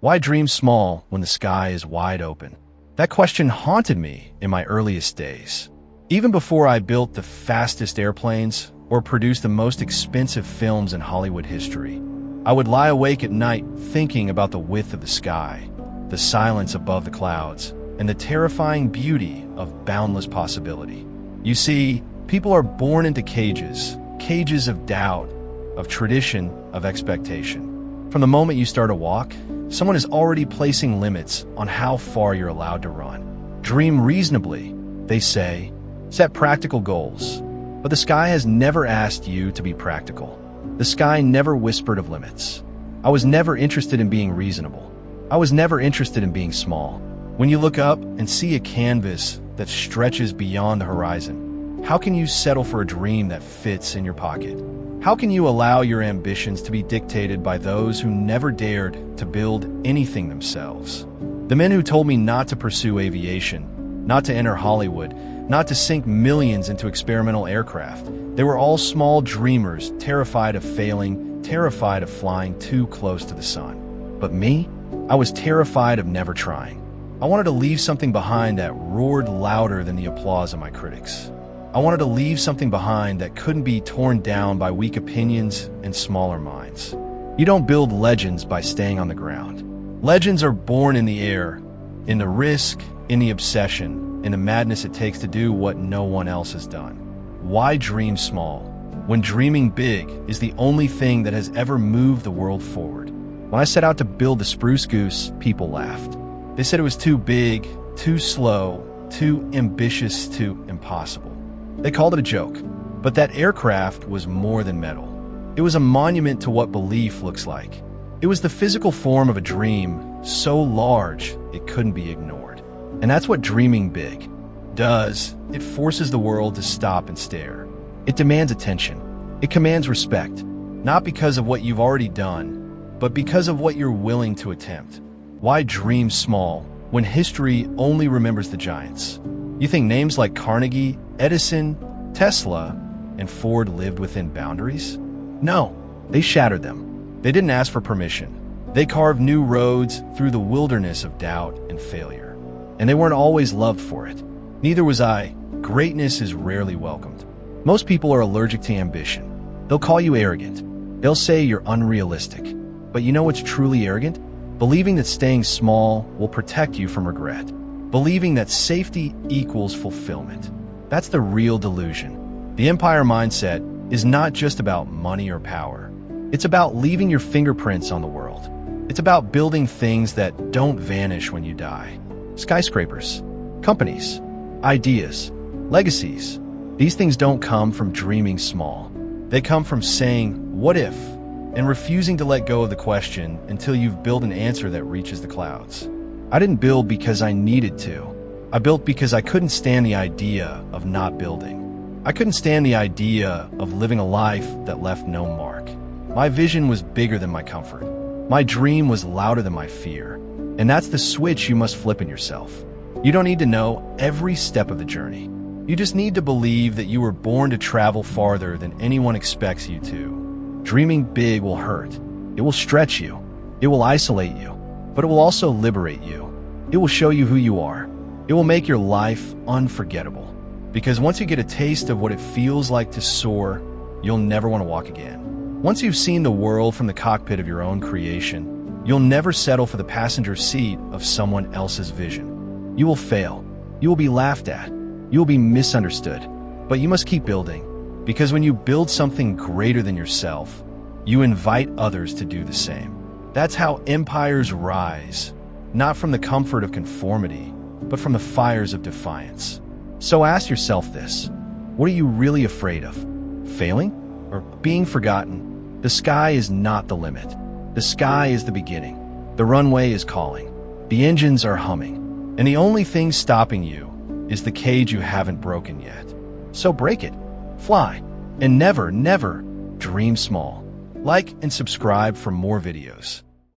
Why dream small when the sky is wide open? That question haunted me in my earliest days. Even before I built the fastest airplanes or produced the most expensive films in Hollywood history, I would lie awake at night thinking about the width of the sky, the silence above the clouds, and the terrifying beauty of boundless possibility. You see, people are born into cages, cages of doubt, of tradition, of expectation. From the moment you start a walk, someone is already placing limits on how far you're allowed to run. Dream reasonably, they say. Set practical goals. But the sky has never asked you to be practical. The sky never whispered of limits. I was never interested in being reasonable. I was never interested in being small. When you look up and see a canvas that stretches beyond the horizon, how can you settle for a dream that fits in your pocket? How can you allow your ambitions to be dictated by those who never dared to build anything themselves? The men who told me not to pursue aviation, not to enter Hollywood, not to sink millions into experimental aircraft, they were all small dreamers, terrified of failing, terrified of flying too close to the sun. But me? I was terrified of never trying. I wanted to leave something behind that roared louder than the applause of my critics. I wanted to leave something behind that couldn't be torn down by weak opinions and smaller minds. You don't build legends by staying on the ground. Legends are born in the air, in the risk, in the obsession, in the madness it takes to do what no one else has done. Why dream small, when dreaming big is the only thing that has ever moved the world forward? When I set out to build the Spruce Goose, people laughed. They said it was too big, too slow, too ambitious, too impossible. They called it a joke, but that aircraft was more than metal. It was a monument to what belief looks like. It was the physical form of a dream so large it couldn't be ignored. And that's what dreaming big does. It forces the world to stop and stare. It demands attention. It commands respect, not because of what you've already done, but because of what you're willing to attempt. Why dream small when history only remembers the giants? You think names like Carnegie, Edison, Tesla, and Ford lived within boundaries? No, they shattered them. They didn't ask for permission. They carved new roads through the wilderness of doubt and failure. And they weren't always loved for it. Neither was I. Greatness is rarely welcomed. Most people are allergic to ambition. They'll call you arrogant. They'll say you're unrealistic. But you know what's truly arrogant? Believing that staying small will protect you from regret. Believing that safety equals fulfillment. That's the real delusion. The empire mindset is not just about money or power. It's about leaving your fingerprints on the world. It's about building things that don't vanish when you die. Skyscrapers, companies, ideas, legacies. These things don't come from dreaming small. They come from saying, "What if?" and refusing to let go of the question until you've built an answer that reaches the clouds. I didn't build because I needed to. I built because I couldn't stand the idea of not building. I couldn't stand the idea of living a life that left no mark. My vision was bigger than my comfort. My dream was louder than my fear. And that's the switch you must flip in yourself. You don't need to know every step of the journey. You just need to believe that you were born to travel farther than anyone expects you to. Dreaming big will hurt. It will stretch you. It will isolate you. But it will also liberate you. It will show you who you are. It will make your life unforgettable. Because once you get a taste of what it feels like to soar, you'll never want to walk again. Once you've seen the world from the cockpit of your own creation, you'll never settle for the passenger seat of someone else's vision. You will fail. You will be laughed at. You will be misunderstood. But you must keep building. Because when you build something greater than yourself, you invite others to do the same. That's how empires rise, not from the comfort of conformity, but from the fires of defiance. So ask yourself this: what are you really afraid of? Failing? Or being forgotten? The sky is not the limit. The sky is the beginning. The runway is calling. The engines are humming. And the only thing stopping you is the cage you haven't broken yet. So break it, fly, and never, never dream small. Like and subscribe for more videos.